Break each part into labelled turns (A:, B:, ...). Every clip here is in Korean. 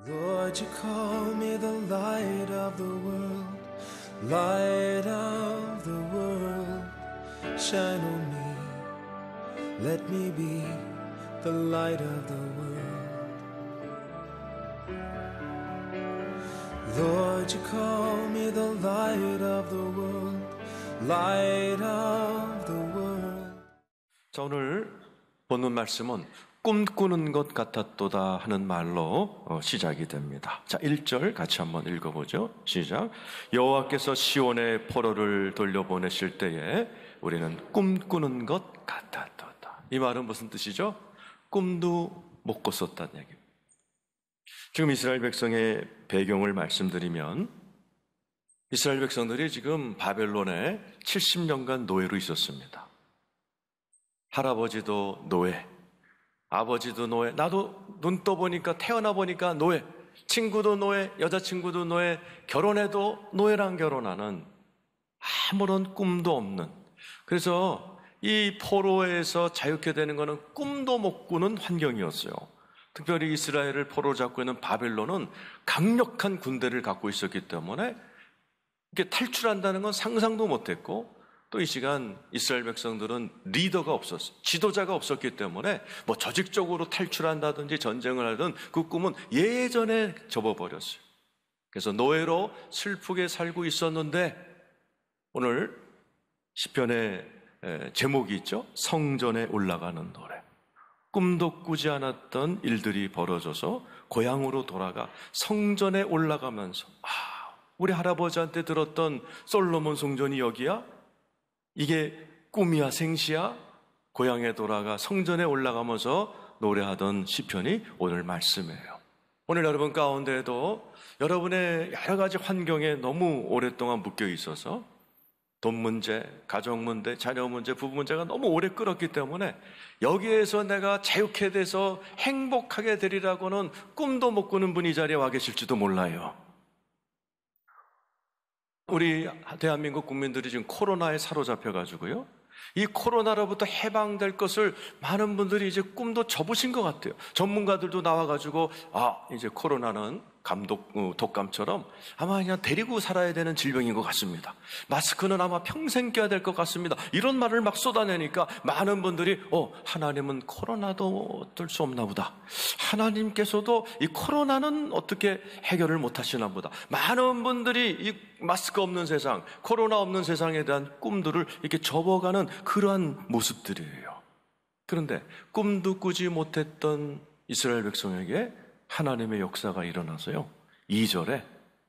A: Lord, you call me the light of the world, light of the world, shine on me, let me be the light of the world. Lord, you call me the light of the world, light of the world.
B: 자, 오늘 본문 말씀은 꿈꾸는 것 같았도다 하는 말로 시작이 됩니다. 자, 1절 같이 한번 읽어보죠. 시작. 여호와께서 시온의 포로를 돌려보내실 때에 우리는 꿈꾸는 것 같았도다. 이 말은 무슨 뜻이죠? 꿈도 못 꿨었다는 얘기입니다. 지금 이스라엘 백성의 배경을 말씀드리면, 이스라엘 백성들이 지금 바벨론에 70년간 노예로 있었습니다. 할아버지도 노예, 아버지도 노예, 나도 눈 떠보니까, 태어나 보니까 노예, 친구도 노예, 여자친구도 노예, 결혼해도 노예랑 결혼하는 아무런 꿈도 없는, 그래서 이 포로에서 자유케 되는 것은 꿈도 못 꾸는 환경이었어요. 특별히 이스라엘을 포로로 잡고 있는 바벨론은 강력한 군대를 갖고 있었기 때문에 이렇게 탈출한다는 건 상상도 못했고, 또 이 시간 이스라엘 백성들은 리더가 없었어요. 지도자가 없었기 때문에 뭐 조직적으로 탈출한다든지 전쟁을 하든 그 꿈은 예전에 접어버렸어요. 그래서 노예로 슬프게 살고 있었는데, 오늘 시편의 제목이 있죠. 성전에 올라가는 노래. 꿈도 꾸지 않았던 일들이 벌어져서 고향으로 돌아가 성전에 올라가면서, 우리 할아버지한테 들었던 솔로몬 성전이 여기야? 이게 꿈이야 생시야? 고향에 돌아가 성전에 올라가면서 노래하던 시편이 오늘 말씀이에요. 오늘 여러분 가운데에도 여러분의 여러 가지 환경에 너무 오랫동안 묶여 있어서 돈 문제, 가정 문제, 자녀 문제, 부부 문제가 너무 오래 끌었기 때문에 여기에서 내가 자유케 돼서 행복하게 되리라고는 꿈도 못 꾸는 분이 이 자리에 와 계실지도 몰라요. 우리 대한민국 국민들이 지금 코로나에 사로잡혀가지고요, 이 코로나로부터 해방될 것을 많은 분들이 이제 꿈도 접으신 것 같아요. 전문가들도 나와가지고 이제 코로나는 독감처럼 아마 그냥 데리고 살아야 되는 질병인 것 같습니다. 마스크는 아마 평생 껴야 될 것 같습니다. 이런 말을 막 쏟아내니까 많은 분들이 하나님은 코로나도 어쩔 수 없나 보다. 하나님께서도 이 코로나는 어떻게 해결을 못 하시나 보다. 많은 분들이 이 마스크 없는 세상, 코로나 없는 세상에 대한 꿈들을 이렇게 접어가는 그러한 모습들이에요. 그런데 꿈도 꾸지 못했던 이스라엘 백성에게 하나님의 역사가 일어나서요, 2절에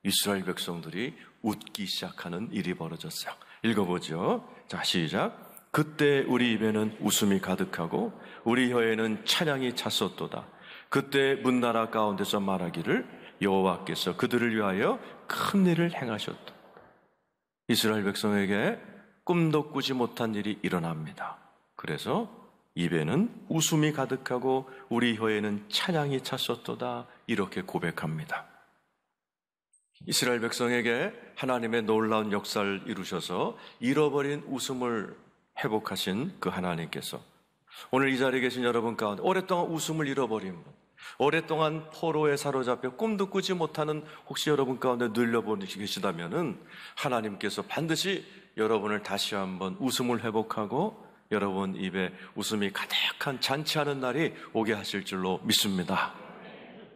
B: 이스라엘 백성들이 웃기 시작하는 일이 벌어졌어요. 읽어보죠. 자, 시작. 그때 우리 입에는 웃음이 가득하고 우리 혀에는 찬양이 찼었도다. 그때 문나라 가운데서 말하기를 여호와께서 그들을 위하여 큰 일을 행하셨다. 이스라엘 백성에게 꿈도 꾸지 못한 일이 일어납니다. 그래서 입에는 웃음이 가득하고 우리 혀에는 찬양이 찼었도다, 이렇게 고백합니다. 이스라엘 백성에게 하나님의 놀라운 역사를 이루셔서 잃어버린 웃음을 회복하신 그 하나님께서 오늘 이 자리에 계신 여러분 가운데 오랫동안 웃음을 잃어버린 분, 오랫동안 포로에 사로잡혀 꿈도 꾸지 못하는 혹시 여러분 가운데 눌려보고 계시다면은 하나님께서 반드시 여러분을 다시 한번 웃음을 회복하고 여러분 입에 웃음이 가득한 잔치하는 날이 오게 하실 줄로 믿습니다.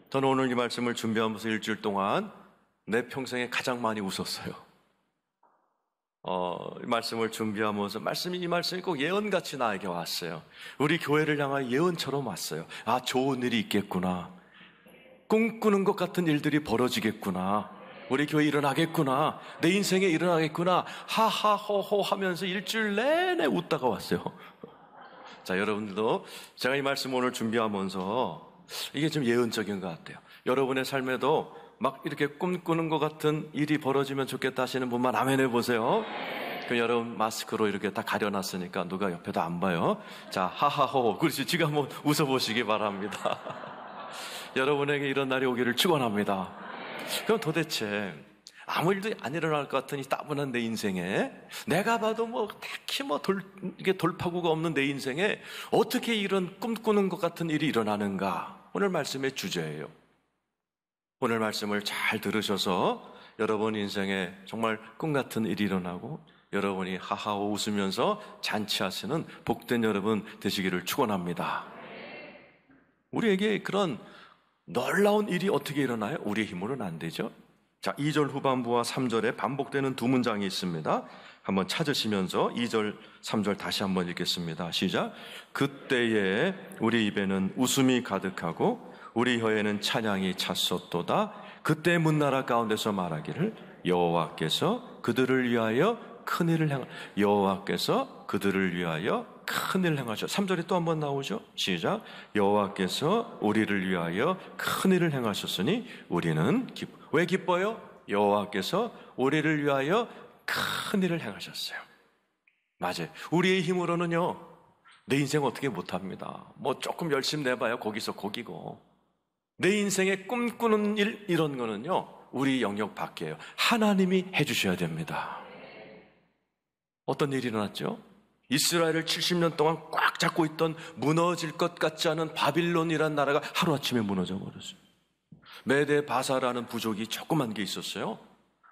B: 저는 오늘 이 말씀을 준비하면서 일주일 동안 내 평생에 가장 많이 웃었어요. 이 말씀을 준비하면서 이 말씀이 꼭 예언같이 나에게 왔어요. 우리 교회를 향한 예언처럼 왔어요. 좋은 일이 있겠구나. 꿈꾸는 것 같은 일들이 벌어지겠구나. 우리 교회 일어나겠구나. 내 인생에 일어나겠구나. 하하호호 하면서 일주일 내내 웃다가 왔어요. 자, 여러분들도 제가 이 말씀 오늘 준비하면서 이게 좀 예언적인 것 같아요. 여러분의 삶에도 막 이렇게 꿈꾸는 것 같은 일이 벌어지면 좋겠다 하시는 분만 아멘 해보세요. 그 여러분 마스크로 이렇게 다 가려놨으니까 누가 옆에도 안 봐요. 자, 하하호. 그렇지. 지금 한번 웃어보시기 바랍니다. 여러분에게 이런 날이 오기를 축원합니다. 그럼 도대체 아무 일도 안 일어날 것 같은 이 따분한 내 인생에, 내가 봐도 딱히 이게 돌파구가 없는 내 인생에 어떻게 이런 꿈꾸는 것 같은 일이 일어나는가? 오늘 말씀의 주제예요. 오늘 말씀을 잘 들으셔서 여러분 인생에 정말 꿈 같은 일이 일어나고 여러분이 하하호 웃으면서 잔치하시는 복된 여러분 되시기를 축원합니다. 우리에게 그런 놀라운 일이 어떻게 일어나요? 우리의 힘으로는 안 되죠. 자, 2절 후반부와 3절에 반복되는 두 문장이 있습니다. 한번 찾으시면서 2절, 3절 다시 한번 읽겠습니다. 시작. 그때에 우리 입에는 웃음이 가득하고 우리 혀에는 찬양이 찼었도다. 그때 문나라 가운데서 말하기를 여호와께서 그들을 위하여 큰일을 여호와께서 그들을 위하여 큰일을 행하셨. 3절에 또 한번 나오죠. 시작. 여호와께서 우리를 위하여 큰일을 행하셨으니 우리는 왜 기뻐요? 여호와께서 우리를 위하여 큰일을 행하셨어요. 맞아요. 우리의 힘으로는요, 내 인생 어떻게 못합니다. 조금 열심히 내봐야 거기서 거기고, 내 인생에 꿈꾸는 일, 이런 거는요, 우리 영역 밖이에요. 하나님이 해주셔야 됩니다. 어떤 일이 일어났죠? 이스라엘을 70년 동안 꽉 잡고 있던 무너질 것 같지 않은 바빌론이라는 나라가 하루아침에 무너져 버렸어요. 메데 바사라는 부족이 조그만 게 있었어요.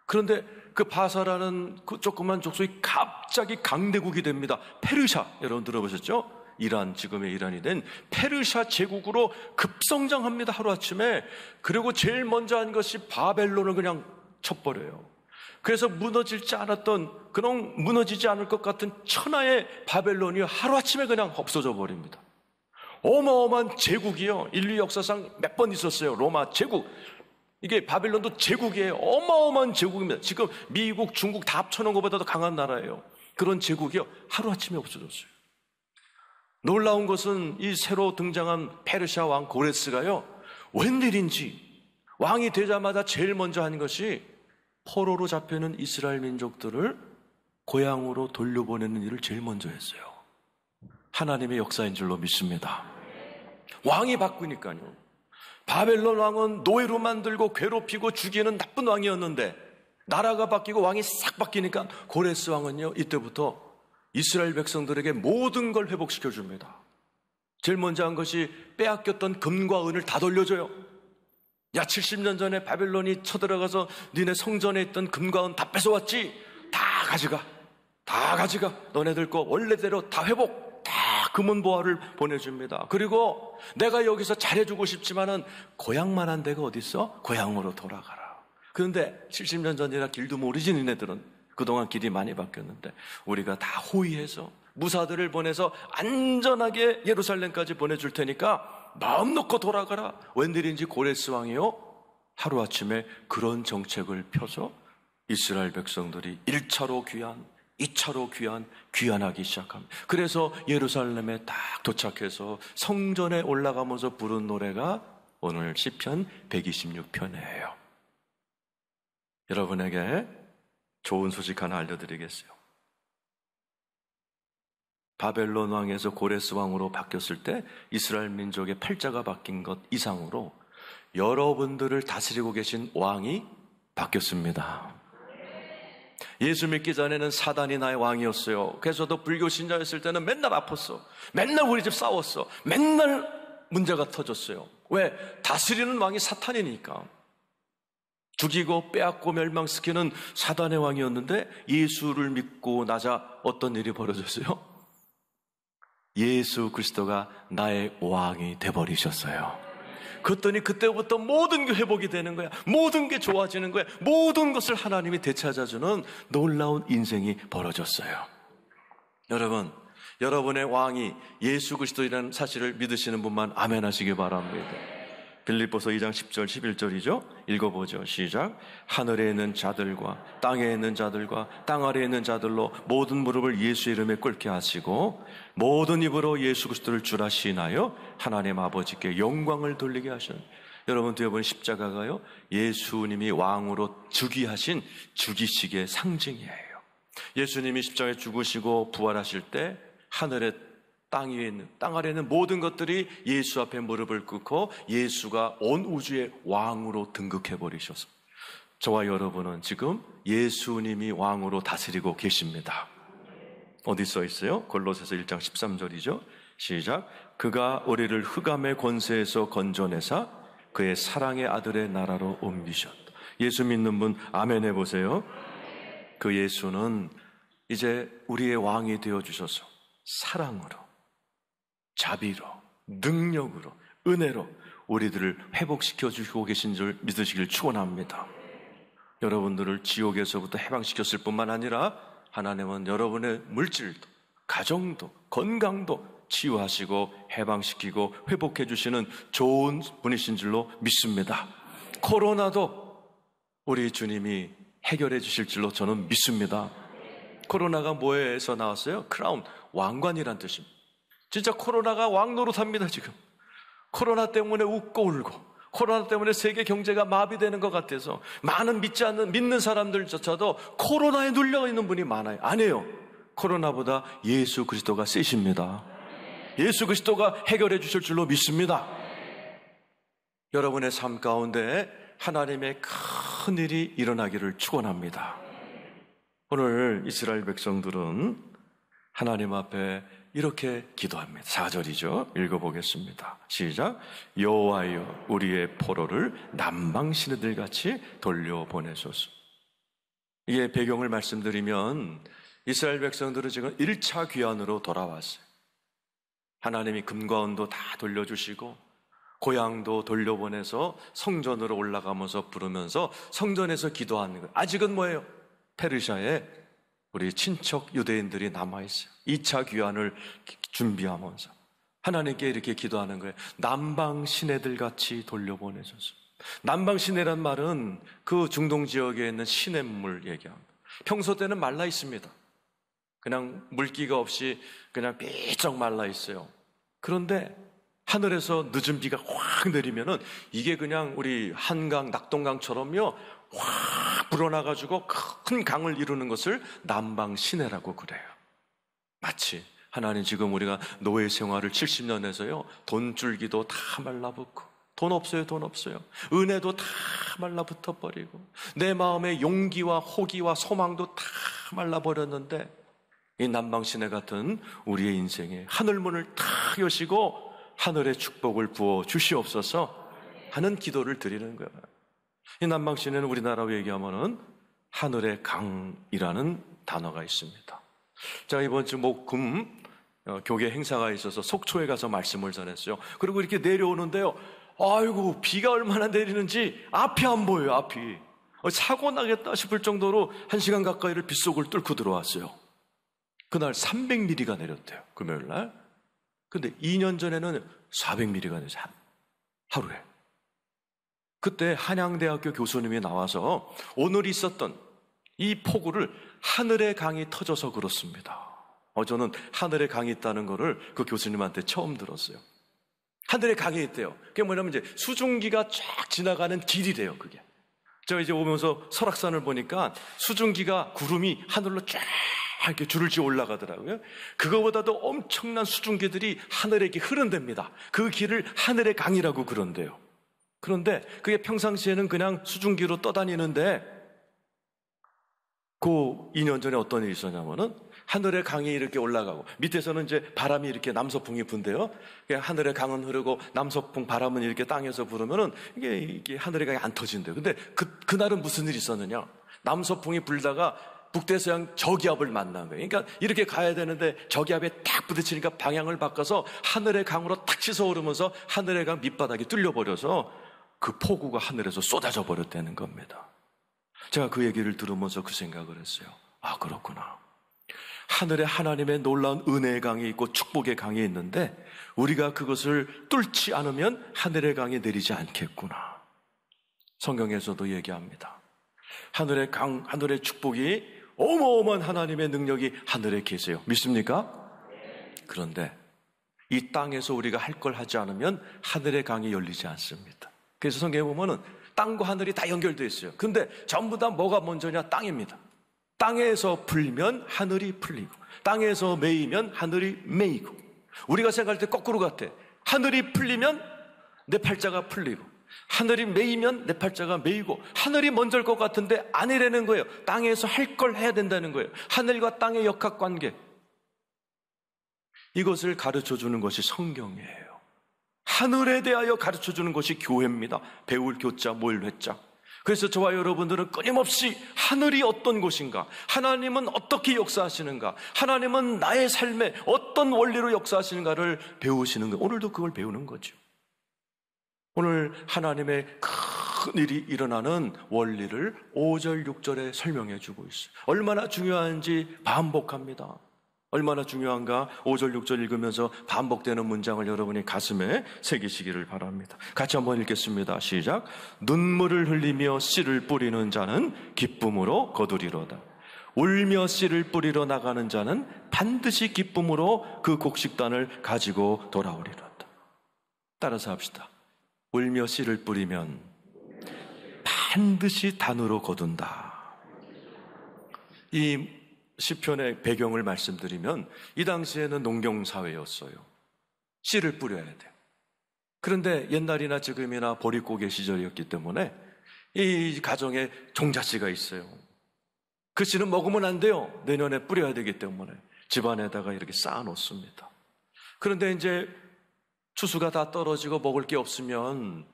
B: 그런데 그 바사라는 그 조그만 족속이 갑자기 강대국이 됩니다. 페르시아, 여러분 들어보셨죠? 이란, 지금의 이란이 된 페르시아 제국으로 급성장합니다. 하루아침에. 그리고 제일 먼저 한 것이 바벨론을 그냥 쳐버려요. 그래서 무너지지 않을 것 같은 천하의 바벨론이 하루아침에 그냥 없어져 버립니다. 어마어마한 제국이요. 인류 역사상 몇 번 있었어요. 로마 제국. 이게 바벨론도 제국이에요. 어마어마한 제국입니다. 지금 미국, 중국 다 합쳐놓은 것보다도 강한 나라예요. 그런 제국이요. 하루아침에 없어졌어요. 놀라운 것은 이 새로 등장한 페르시아 왕 고레스가요. 웬일인지 왕이 되자마자 제일 먼저 한 것이 포로로 잡혀있는 이스라엘 민족들을 고향으로 돌려보내는 일을 제일 먼저 했어요. 하나님의 역사인 줄로 믿습니다. 왕이 바꾸니까요. 바벨론 왕은 노예로 만들고 괴롭히고 죽이는 나쁜 왕이었는데 나라가 바뀌고 왕이 싹 바뀌니까 고레스 왕은요, 이때부터 이스라엘 백성들에게 모든 걸 회복시켜 줍니다. 제일 먼저 한 것이 빼앗겼던 금과 은을 다 돌려줘요. 야, 70년 전에 바벨론이 쳐들어가서 니네 성전에 있던 금과 은 다 뺏어왔지? 다 가져가. 너네들 거 원래대로 다 회복. 다 금은보화를 보내줍니다. 그리고 내가 여기서 잘해주고 싶지만은 고향만한 데가 어디 있어? 고향으로 돌아가라. 그런데 70년 전이라 길도 모르지. 니네들은 그동안 길이 많이 바뀌었는데 우리가 다 호위해서 무사들을 보내서 안전하게 예루살렘까지 보내줄 테니까 마음 놓고 돌아가라. 웬일인지 고레스 왕이요, 하루아침에 그런 정책을 펴서 이스라엘 백성들이 1차로 귀환, 2차로 귀환하기 시작합니다. 그래서 예루살렘에 딱 도착해서 성전에 올라가면서 부른 노래가 오늘 시편 126편이에요. 여러분에게 좋은 소식 하나 알려드리겠어요. 바벨론 왕에서 고레스 왕으로 바뀌었을 때 이스라엘 민족의 팔자가 바뀐 것 이상으로 여러분들을 다스리고 계신 왕이 바뀌었습니다. 예수 믿기 전에는 사단이 나의 왕이었어요. 그래서 도 불교 신자였을 때는 맨날 아팠어. 맨날 우리 집 싸웠어. 맨날 문제가 터졌어요. 왜? 다스리는 왕이 사탄이니까. 죽이고 빼앗고 멸망시키는 사단의 왕이었는데 예수를 믿고 나자 어떤 일이 벌어졌어요? 예수 그리스도가 나의 왕이 돼버리셨어요. 그랬더니 그때부터 모든 게 회복이 되는 거야. 모든 게 좋아지는 거야. 모든 것을 하나님이 되찾아주는 놀라운 인생이 벌어졌어요. 여러분, 여러분의 왕이 예수 그리스도이라는 사실을 믿으시는 분만 아멘 하시기 바랍니다. 빌립보서 2장 10절 11절이죠. 읽어보죠. 시작. 하늘에 있는 자들과 땅에 있는 자들과 땅 아래에 있는 자들로 모든 무릎을 예수 이름에 꿇게 하시고 모든 입으로 예수 그리스도를 주라 시인하여 하나님 아버지께 영광을 돌리게 하셨. 여러분 뒤에 보는 십자가가요, 예수님이 왕으로 즉위하신 즉위식의 상징이에요. 예수님이 십자가에 죽으시고 부활하실 때 하늘에 땅 위에 있는, 땅 아래에 있는 모든 것들이 예수 앞에 무릎을 꿇고 예수가 온 우주의 왕으로 등극해 버리셔서 저와 여러분은 지금 예수님이 왕으로 다스리고 계십니다. 어디 써 있어요? 골로새서 1장 13절이죠. 시작. 그가 우리를 흑암의 권세에서 건져내사 그의 사랑의 아들의 나라로 옮기셨다. 예수 믿는 분 아멘 해보세요. 그 예수는 이제 우리의 왕이 되어주셔서 사랑으로, 자비로, 능력으로, 은혜로 우리들을 회복시켜 주시고 계신 줄 믿으시길 축원합니다. 여러분들을 지옥에서부터 해방시켰을 뿐만 아니라 하나님은 여러분의 물질도, 가정도, 건강도 치유하시고 해방시키고 회복해 주시는 좋은 분이신 줄로 믿습니다. 코로나도 우리 주님이 해결해 주실 줄로 저는 믿습니다. 코로나가 뭐에서 나왔어요? 크라운, 왕관이란 뜻입니다. 진짜 코로나가 왕 노릇합니다. 지금 코로나 때문에 웃고 울고, 코로나 때문에 세계 경제가 마비되는 것 같아서 많은 믿는 사람들조차도 코로나에 눌려 있는 분이 많아요. 아니에요. 코로나보다 예수 그리스도가 세십니다. 예수 그리스도가 해결해 주실 줄로 믿습니다. 여러분의 삶 가운데 하나님의 큰 일이 일어나기를 축원합니다. 오늘 이스라엘 백성들은 하나님 앞에 이렇게 기도합니다. 4절이죠. 읽어보겠습니다. 시작. 여호와여 우리의 포로를 남방 시내들같이 돌려보내소서. 이게 배경을 말씀드리면 이스라엘 백성들은 지금 1차 귀환으로 돌아왔어요. 하나님이 금과 은도 다 돌려주시고 고향도 돌려보내서 성전으로 올라가면서 부르면서 성전에서 기도하는 거예요. 아직은 뭐예요? 페르시아에 우리 친척 유대인들이 남아있어요. 2차 귀환을 준비하면서 하나님께 이렇게 기도하는 거예요. 남방 시내들 같이 돌려보내소서. 남방 시내란 말은 그 중동 지역에 있는 시냇물 얘기합니다. 평소 때는 말라 있습니다. 그냥 물기가 없이 그냥 삐쩍 말라 있어요. 그런데 하늘에서 늦은 비가 확 내리면은 이게 그냥 우리 한강, 낙동강처럼요 확 불어나가지고 큰 강을 이루는 것을 남방 시내라고 그래요. 마치 하나님 지금 우리가 노예 생활을 70년 해서요 돈줄기도 다 말라붙고 돈 없어요. 은혜도 다 말라붙어 버리고 내 마음의 용기와 호기와 소망도 다 말라버렸는데 이 남방 시내 같은 우리의 인생에 하늘문을 다 여시고 하늘의 축복을 부어 주시옵소서 하는 기도를 드리는 거예요. 이 남방 시내는 우리나라로 얘기하면은 하늘의 강이라는 단어가 있습니다. 제가 이번 주 목금 교계 행사가 있어서 속초에 가서 말씀을 전했어요. 그리고 이렇게 내려오는데요. 아이고 비가 얼마나 내리는지 앞이 안 보여요. 앞이 사고 나겠다 싶을 정도로 1시간 가까이를 빗속을 뚫고 들어왔어요. 그날 300mm가 내렸대요. 금요일 날. 근데 2년 전에는 400mm가 내렸어요. 하루에. 그때 한양대학교 교수님이 나와서 오늘 있었던 이 폭우를 하늘의 강이 터져서 그렇습니다. 저는 하늘의 강이 있다는 거를 그 교수님한테 처음 들었어요. 하늘의 강이 있대요. 그게 뭐냐면 이제 수증기가 쫙 지나가는 길이래요, 그게. 제가 이제 오면서 설악산을 보니까 수증기가 구름이 하늘로 쫙 이렇게 줄을 지어 올라가더라고요. 그거보다도 엄청난 수증기들이 하늘에 이렇게 흐른답니다. 그 길을 하늘의 강이라고 그런대요. 그런데 그게 평상시에는 그냥 수증기로 떠다니는데 그 2년 전에 어떤 일이 있었냐면은 하늘의 강이 이렇게 올라가고 밑에서는 이제 바람이 이렇게 남서풍이 분대요. 하늘의 강은 흐르고 남서풍 바람은 이렇게 땅에서 부르면은 이게 하늘의 강이 안 터진대요. 근데 그날은 무슨 일이 있었느냐? 남서풍이 불다가 북대서양 저기압을 만난 거예요. 그러니까 이렇게 가야 되는데 저기압에 딱 부딪히니까 방향을 바꿔서 하늘의 강으로 탁 치솟으면서 하늘의 강 밑바닥이 뚫려버려서 그 폭우가 하늘에서 쏟아져 버렸다는 겁니다. 제가 그 얘기를 들으면서 그 생각을 했어요. 아, 그렇구나. 하늘에 하나님의 놀라운 은혜의 강이 있고 축복의 강이 있는데 우리가 그것을 뚫지 않으면 하늘의 강이 내리지 않겠구나. 성경에서도 얘기합니다. 하늘의 강, 하늘의 축복이 어마어마한 하나님의 능력이 하늘에 계세요. 믿습니까? 그런데 이 땅에서 우리가 할 걸 하지 않으면 하늘의 강이 열리지 않습니다. 그래서 성경에 보면은 땅과 하늘이 다 연결되어 있어요. 근데 전부 다 뭐가 먼저냐? 땅입니다. 땅에서 풀면 하늘이 풀리고 땅에서 메이면 하늘이 메이고 우리가 생각할 때 거꾸로 같아. 하늘이 풀리면 내 팔자가 풀리고 하늘이 메이면 내 팔자가 메이고, 하늘이 먼저일 것 같은데 아니라는 거예요. 땅에서 할 걸 해야 된다는 거예요. 하늘과 땅의 역학관계, 이것을 가르쳐주는 것이 성경이에요. 하늘에 대하여 가르쳐주는 것이 교회입니다. 배울 교자, 모일 회자. 그래서 저와 여러분들은 끊임없이 하늘이 어떤 곳인가, 하나님은 어떻게 역사하시는가, 하나님은 나의 삶에 어떤 원리로 역사하시는가를 배우시는 거예요. 오늘도 그걸 배우는 거죠. 오늘 하나님의 큰 일이 일어나는 원리를 5절, 6절에 설명해 주고 있어요. 얼마나 중요한지 반복합니다. 얼마나 중요한가 5절, 6절 읽으면서 반복되는 문장을 여러분이 가슴에 새기시기를 바랍니다. 같이 한번 읽겠습니다. 시작. 눈물을 흘리며 씨를 뿌리는 자는 기쁨으로 거두리로다. 울며 씨를 뿌리러 나가는 자는 반드시 기쁨으로 그 곡식단을 가지고 돌아오리로다. 따라서 합시다. 울며 씨를 뿌리면 반드시 단으로 거둔다. 이 시편의 배경을 말씀드리면, 이 당시에는 농경사회였어요. 씨를 뿌려야 돼요. 그런데 옛날이나 지금이나 보릿고개 시절이었기 때문에 이 가정에 종자씨가 있어요. 그 씨는 먹으면 안 돼요. 내년에 뿌려야 되기 때문에 집안에다가 이렇게 쌓아놓습니다. 그런데 이제 추수가 다 떨어지고 먹을 게 없으면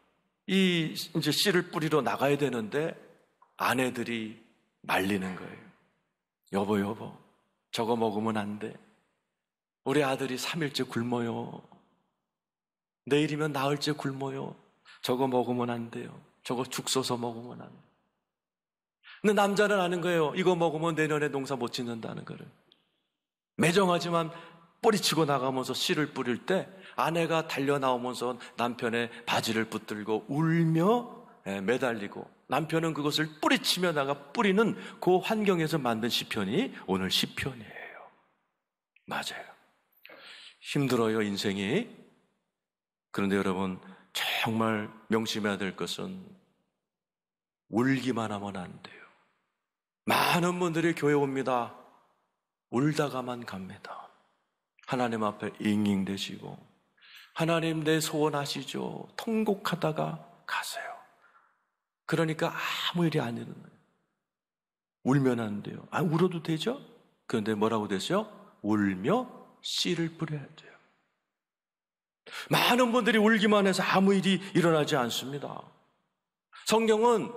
B: 이제 씨를 뿌리러 나가야 되는데 아내들이 말리는 거예요. 여보, 저거 먹으면 안 돼. 우리 아들이 3일째 굶어요. 내일이면 나흘째 굶어요. 저거 먹으면 안 돼요. 저거 죽 써서 먹으면 안 돼. 근데 남자는 아는 거예요. 이거 먹으면 내년에 농사 못 짓는다는 거를. 매정하지만 뿌리치고 나가면서 씨를 뿌릴 때 아내가 달려 나오면서 남편의 바지를 붙들고 울며 매달리고, 남편은 그것을 뿌리치며 나가 뿌리는 그 환경에서 만든 시편이 오늘 시편이에요. 맞아요. 힘들어요, 인생이. 그런데 여러분, 정말 명심해야 될 것은 울기만 하면 안 돼요. 많은 분들이 교회 옵니다. 울다가만 갑니다. 하나님 앞에 잉잉대시고, 하나님 내 소원 아시죠? 통곡하다가 가세요. 그러니까 아무 일이 안 일어나요. 울면 안 돼요. 울어도 되죠? 그런데 뭐라고 되죠? 울며 씨를 뿌려야 돼요. 많은 분들이 울기만 해서 아무 일이 일어나지 않습니다. 성경은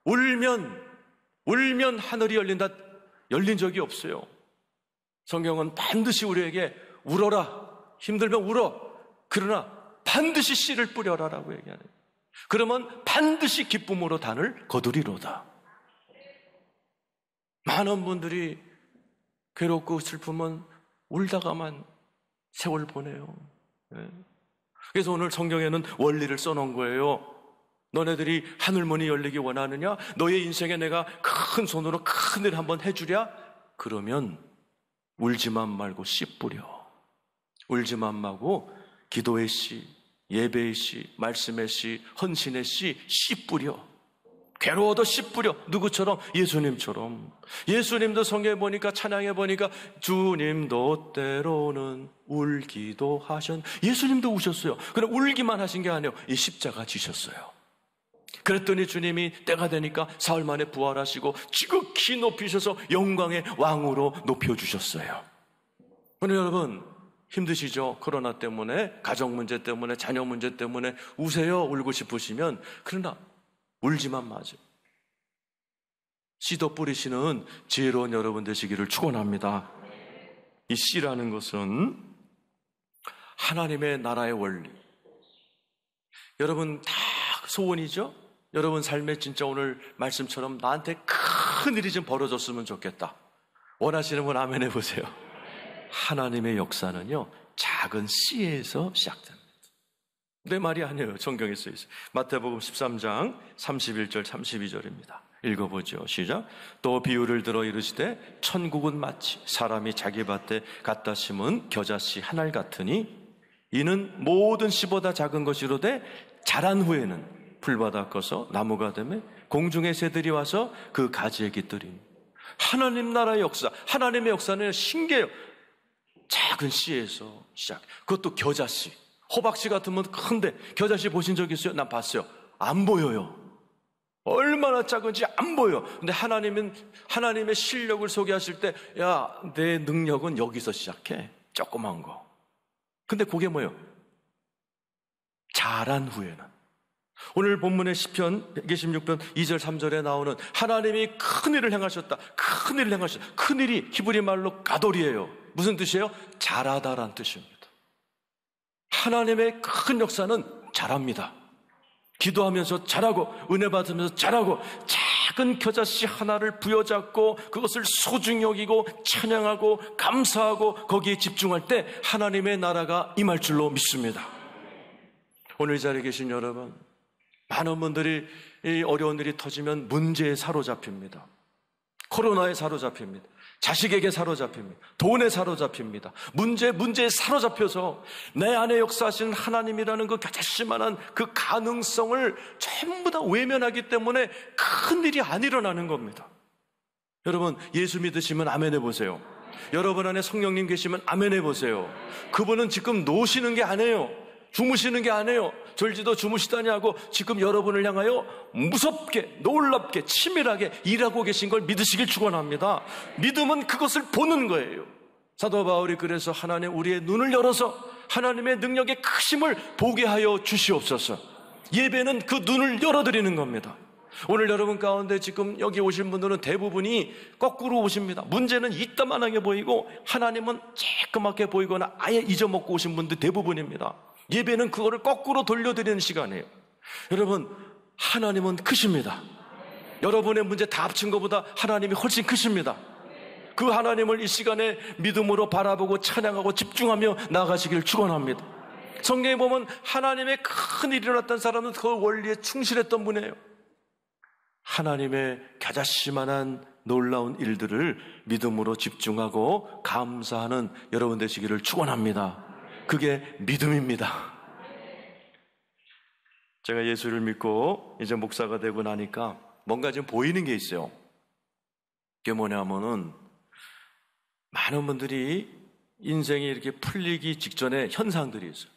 B: 울면 하늘이 열린다, 열린 적이 없어요. 성경은 반드시 우리에게 울어라, 힘들면 울어, 그러나 반드시 씨를 뿌려라라고 얘기하네요. 그러면 반드시 기쁨으로 단을 거두리로다. 많은 분들이 괴롭고 슬프면 울다가만 세월 보내요. 그래서 오늘 성경에는 원리를 써놓은 거예요. 너네들이 하늘문이 열리기 원하느냐? 너의 인생에 내가 큰 손으로 큰 일 한번 해주랴? 그러면 울지만 말고 씨 뿌려. 울지만 말고 기도의 씨, 예배의 씨, 말씀의 씨, 헌신의 씨, 씨 뿌려. 괴로워도 씨 뿌려. 누구처럼? 예수님처럼. 예수님도 성경에 보니까, 찬양해 보니까 주님도 때로는 울기도 하셨. 예수님도 우셨어요. 그럼 울기만 하신 게 아니에요. 이 십자가 지셨어요. 그랬더니 주님이 때가 되니까 사흘 만에 부활하시고 지극히 높이셔서 영광의 왕으로 높여주셨어요. 오늘 여러분 힘드시죠? 코로나 때문에, 가정 문제 때문에, 자녀 문제 때문에 우세요? 울고 싶으시면. 그러나 울지만 마죠. 씨도 뿌리시는 지혜로운 여러분 되시기를 축원합니다. 이 씨라는 것은 하나님의 나라의 원리. 여러분 다 소원이죠? 여러분 삶에 진짜 오늘 말씀처럼 나한테 큰 일이 좀 벌어졌으면 좋겠다. 원하시는 분 아멘 해보세요. 하나님의 역사는요, 작은 씨에서 시작됩니다. 내 말이 아니에요. 성경에 써 있어요. 마태복음 13장 31절 32절입니다. 읽어보죠. 시작. 또 비유를 들어 이르시되 천국은 마치 사람이 자기 밭에 갖다 심은 겨자씨 한 알 같으니 이는 모든 씨보다 작은 것이로되 자란 후에는 풀바다 꺼서 나무가 되며 공중의 새들이 와서 그 가지에 깃들이니. 하나님 나라의 역사, 하나님의 역사는 신기해요. 작은 씨에서 시작. 그것도 겨자씨. 호박씨 같으면 큰데 겨자씨 보신 적 있어요? 난 봤어요. 안 보여요. 얼마나 작은지 안 보여. 근데 하나님은 하나님의 실력을 소개하실 때, 야, 내 능력은 여기서 시작해. 조그만 거. 근데 그게 뭐예요? 자란 후에는. 오늘 본문의 시편 126편 2절 3절에 나오는 하나님이 큰일을 행하셨다. 큰일을 행하셨다. 큰일이 히브리 말로 가돌이에요. 무슨 뜻이에요? 자라다란 뜻입니다. 하나님의 큰 역사는 자랍니다. 기도하면서 자라고 은혜 받으면서 자라고 작은 겨자씨 하나를 부여잡고 그것을 소중히 여기고 찬양하고 감사하고 거기에 집중할 때 하나님의 나라가 임할 줄로 믿습니다. 오늘 이 자리에 계신 여러분, 많은 분들이 이 어려운 일이 터지면 문제에 사로잡힙니다. 코로나에 사로잡힙니다. 자식에게 사로잡힙니다. 돈에 사로잡힙니다. 문제에 사로잡혀서 내 안에 역사하시는 하나님이라는 그 겨자씨만한 그 가능성을 전부 다 외면하기 때문에 큰일이 안 일어나는 겁니다. 여러분, 예수 믿으시면 아멘 해보세요. 여러분 안에 성령님 계시면 아멘 해보세요. 그분은 지금 노시는 게 아니에요. 주무시는 게 아니에요. 졸지도 주무시다니 하고 지금 여러분을 향하여 무섭게, 놀랍게, 치밀하게 일하고 계신 걸 믿으시길 축원합니다. 믿음은 그것을 보는 거예요. 사도 바울이 그래서 하나님 우리의 눈을 열어서 하나님의 능력의 크심을 보게 하여 주시옵소서. 예배는 그 눈을 열어드리는 겁니다. 오늘 여러분 가운데 지금 여기 오신 분들은 대부분이 거꾸로 오십니다. 문제는 이따만하게 보이고 하나님은 쬐끄맣게 보이거나 아예 잊어먹고 오신 분들 대부분입니다. 예배는 그거를 거꾸로 돌려드리는 시간이에요. 여러분, 하나님은 크십니다. 여러분의 문제 다 합친 것보다 하나님이 훨씬 크십니다. 그 하나님을 이 시간에 믿음으로 바라보고 찬양하고 집중하며 나아가시길 축원합니다. 성경에 보면 하나님의 큰 일이 일어났던 사람은 그 원리에 충실했던 분이에요. 하나님의 겨자씨만한 놀라운 일들을 믿음으로 집중하고 감사하는 여러분 되시기를 축원합니다. 그게 믿음입니다. 제가 예수를 믿고 이제 목사가 되고 나니까 뭔가 좀 보이는 게 있어요. 그게 뭐냐면은 많은 분들이 인생이 이렇게 풀리기 직전에 현상들이 있어요.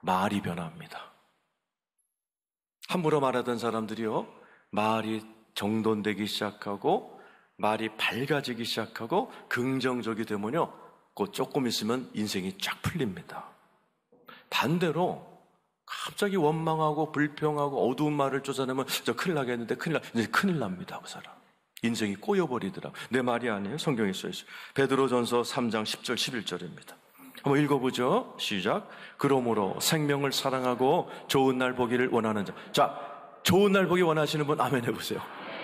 B: 말이 변합니다. 함부로 말하던 사람들이요, 말이 정돈되기 시작하고 말이 밝아지기 시작하고 긍정적이 되면요, 그 조금 있으면 인생이 쫙 풀립니다. 반대로 갑자기 원망하고 불평하고 어두운 말을 쫓아내면 저 큰일 나겠는데 이제 큰일 납니다. 그 사람 인생이 꼬여버리더라고요. 내 말이 아니에요. 성경에 써있어요. 베드로전서 3장 10절 11절입니다. 한번 읽어보죠. 시작. 그러므로 생명을 사랑하고 좋은 날 보기를 원하는 자. 자, 좋은 날 보기 원하시는 분 아멘 해보세요.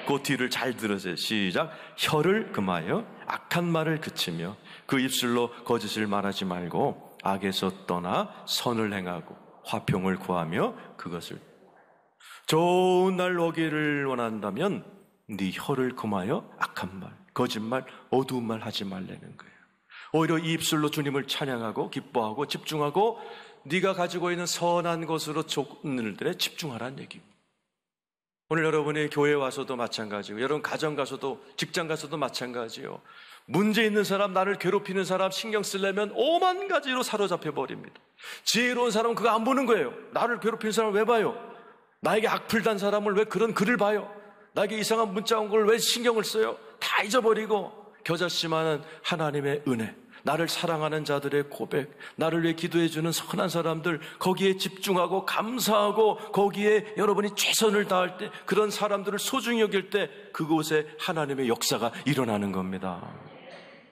B: 그 뒤를 잘 들으세요. 시작. 혀를 금하여 악한 말을 그치며 그 입술로 거짓을 말하지 말고 악에서 떠나 선을 행하고 화평을 구하며 그것을. 좋은 날 오기를 원한다면 네 혀를 금하여 악한 말, 거짓말, 어두운 말 하지 말라는 거예요. 오히려 이 입술로 주님을 찬양하고 기뻐하고 집중하고 네가 가지고 있는 선한 것으로 좋은 일들에 집중하라는 얘기입니다. 오늘 여러분이 교회 와서도 마찬가지고 여러분 가정 가서도 직장 가서도 마찬가지예요. 문제 있는 사람, 나를 괴롭히는 사람 신경 쓰려면 오만 가지로 사로잡혀 버립니다. 지혜로운 사람은 그거 안 보는 거예요. 나를 괴롭히는 사람을 왜 봐요? 나에게 악플단 사람을 왜 그런 글을 봐요? 나에게 이상한 문자 온 걸 왜 신경을 써요? 다 잊어버리고 겨자씨만은 하나님의 은혜, 나를 사랑하는 자들의 고백, 나를 위해 기도해주는 선한 사람들, 거기에 집중하고 감사하고 거기에 여러분이 최선을 다할 때, 그런 사람들을 소중히 여길 때 그곳에 하나님의 역사가 일어나는 겁니다.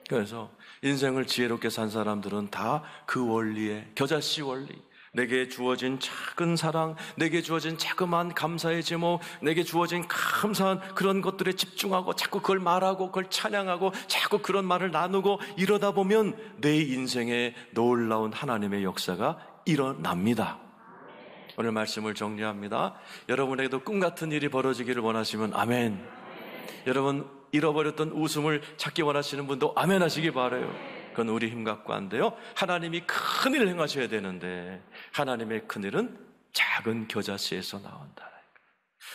B: 그래서 인생을 지혜롭게 산 사람들은 다 그 원리에, 겨자씨 원리, 내게 주어진 작은 사랑, 내게 주어진 자그마한 감사의 제목, 내게 주어진 감사한 그런 것들에 집중하고 자꾸 그걸 말하고 그걸 찬양하고 자꾸 그런 말을 나누고 이러다 보면 내 인생에 놀라운 하나님의 역사가 일어납니다. 오늘 말씀을 정리합니다. 여러분에게도 꿈 같은 일이 벌어지기를 원하시면 아멘. 여러분 잃어버렸던 웃음을 찾기 원하시는 분도 아멘 하시기 바라요. 그건 우리 힘 갖고 안 돼요. 하나님이 큰일을 행하셔야 되는데 하나님의 큰일은 작은 겨자씨에서 나온다.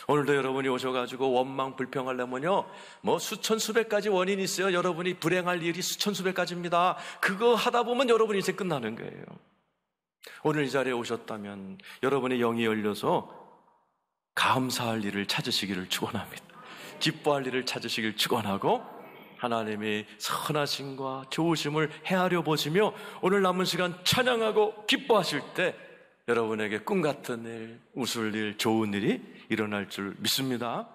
B: 오늘도 여러분이 오셔가지고 원망 불평하려면요, 뭐 수천 수백 가지 원인이 있어요. 여러분이 불행할 일이 수천 수백 가지입니다. 그거 하다 보면 여러분 인생 끝나는 거예요. 오늘 이 자리에 오셨다면 여러분의 영이 열려서 감사할 일을 찾으시기를 축원합니다. 기뻐할 일을 찾으시길 축원하고 하나님의 선하심과 좋으심을 헤아려 보시며 오늘 남은 시간 찬양하고 기뻐하실 때 여러분에게 꿈 같은 일, 웃을 일, 좋은 일이 일어날 줄 믿습니다.